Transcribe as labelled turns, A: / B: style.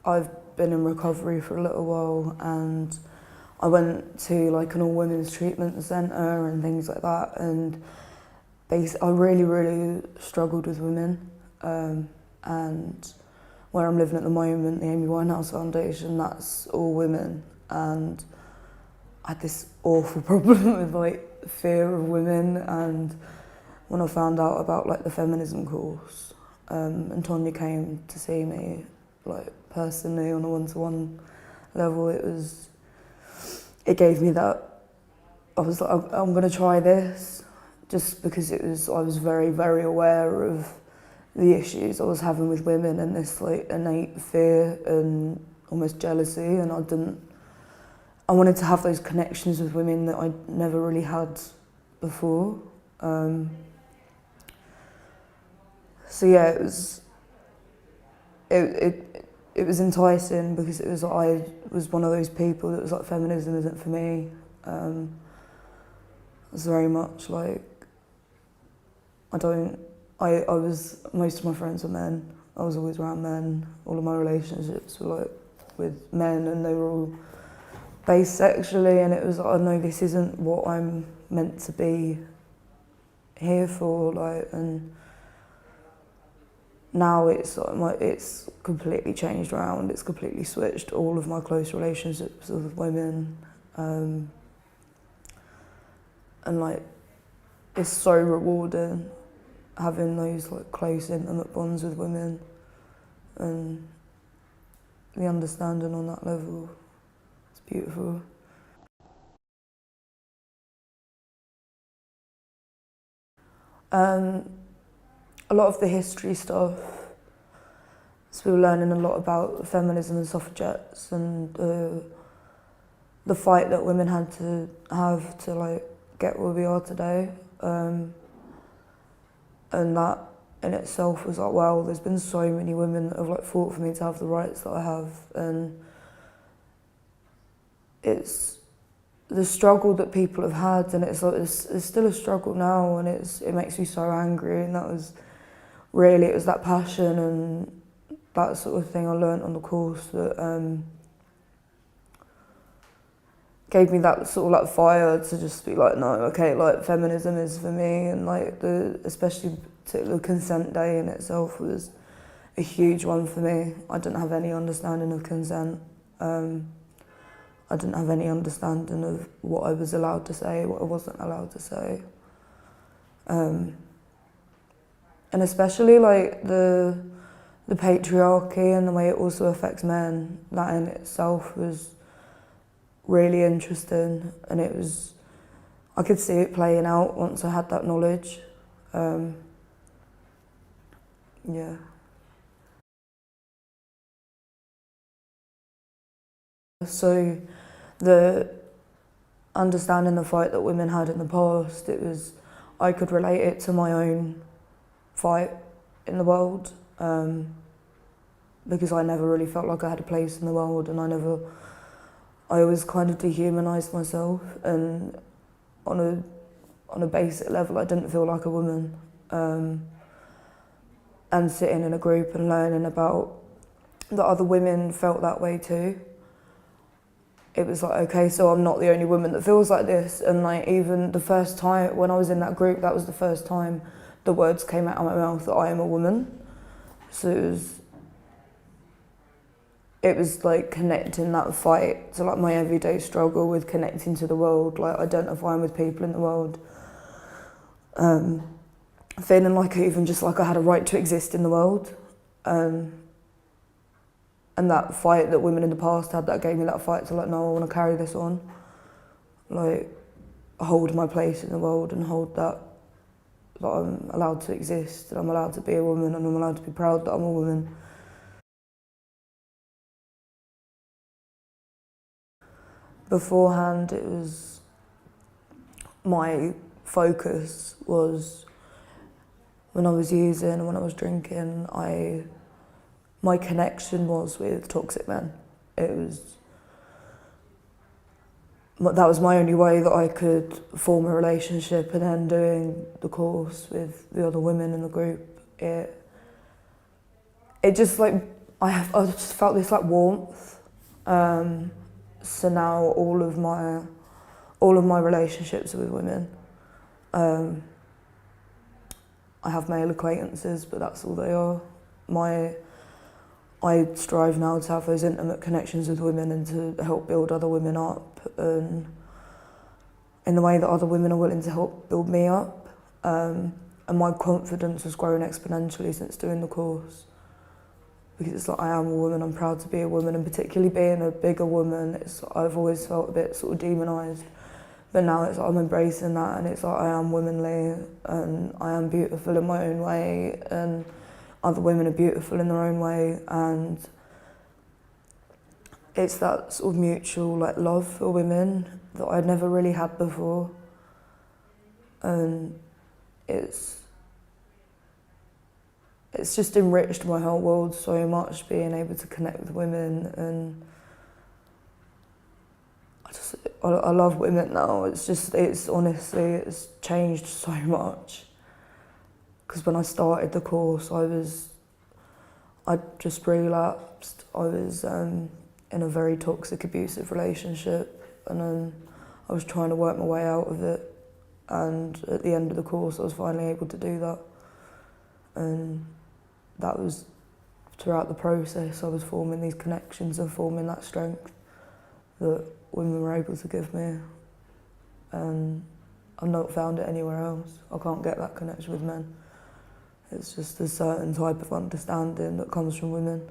A: I've been in recovery for a little while, and I went to like an all-women's treatment centre and things like that, and I really struggled with women, and where I'm living at the moment, the Amy Winehouse Foundation, that's all women, and I had this awful problem with like fear of women. And when I found out about like the feminism course, and Tonya came to see me like personally on a one-to-one level, it gave me that, I was like, I'm gonna try this, just because I was very aware of the issues I was having with women and this like innate fear and almost jealousy, and I wanted to have those connections with women that I never really had before. So yeah, it was enticing, because I was one of those people that was like, feminism isn't for me. It's very much like, most of my friends were men. I was always around men. All of my relationships were like with men, and they were all based sexually, and it was like, oh no, this isn't what I'm meant to be here for, like. And now it's completely changed around. It's completely switched. All of my close relationships with women, and like, it's so rewarding having those like close, intimate bonds with women, and the understanding on that level. It's beautiful. A lot of the history stuff. So we were learning a lot about feminism and suffragettes, and the fight that women had to have to like get where we are today. And that in itself was like, wow, there's been so many women that have like fought for me to have the rights that I have, and it's the struggle that people have had, and it's like it's still a struggle now, and it makes me so angry. And it was that passion and that sort of thing I learnt on the course that gave me that sort of like fire to just be like, no, okay, like feminism is for me. And like especially the consent day in itself was a huge one for me. I didn't have any understanding of consent. I didn't have any understanding of what I was allowed to say, what I wasn't allowed to say. And especially like the patriarchy and the way it also affects men, that in itself was really interesting, and I could see it playing out once I had that knowledge. Yeah. So the understanding the fight that women had in the past, I could relate it to my own fight in the world, because I never really felt like I had a place in the world, and I always kind of dehumanised myself, and on a basic level I didn't feel like a woman. And sitting in a group and learning about that other women felt that way too, it was like, okay, so I'm not the only woman that feels like this. And like, even the first time when I was in that group, that was the first time the words came out of my mouth that I am a woman. So it was like connecting that fight to like my everyday struggle with connecting to the world, like identifying with people in the world, feeling like even just like I had a right to exist in the world. And that fight that women in the past had, that gave me that fight to like, no, I want to carry this on, like hold my place in the world and hold that I'm allowed to exist, and I'm allowed to be a woman, and I'm allowed to be proud that I'm a woman. Beforehand, my focus was when I was using and when I was drinking, my connection was with toxic men. That was my only way that I could form a relationship, and then doing the course with the other women in the group, it it just like, I just felt this like warmth. So now all of my relationships are with women. I have male acquaintances, but that's all they are. I strive now to have those intimate connections with women and to help build other women up, and in the way that other women are willing to help build me up. And my confidence has grown exponentially since doing the course. Because it's like, I am a woman, I'm proud to be a woman, and particularly being a bigger woman, I've always felt a bit sort of demonised. But now it's like I'm embracing that, and it's like I am womanly and I am beautiful in my own way, and other women are beautiful in their own way, and it's that sort of mutual like love for women that I'd never really had before. And it's just enriched my whole world so much, being able to connect with women, and I love women now. It's honestly, it's changed so much. Because when I started the course, I just relapsed. I was in a very toxic, abusive relationship, and I was trying to work my way out of it. And at the end of the course, I was finally able to do that. And that was throughout the process, I was forming these connections and forming that strength that women were able to give me. And I've not found it anywhere else. I can't get that connection with men. It's just a certain type of understanding that comes from women.